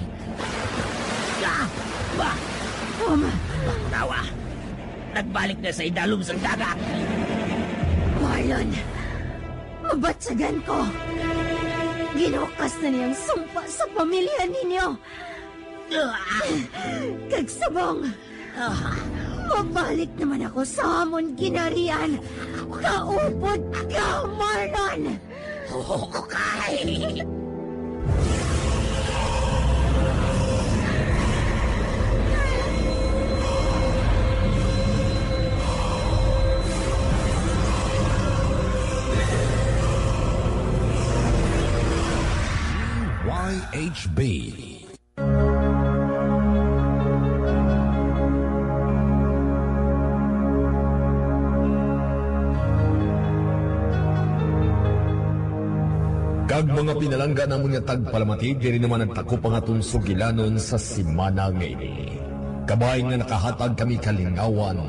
Bakunawa, nagbalik na sa idalom sa dagat. Marlon, mabatsagan ko. Ginukas na niyang sumpa sa pamilya ninyo. Kagsabong, mabalik naman ako sa amon ginarian. Kaupod ka, Marlon! Okay. YHB. Kag mga pinalangga ng mga tagpalamati, diri naman nagtako pa nga sugilanon sa simana ngayon. Kabay nga nakahatag kami kalingawan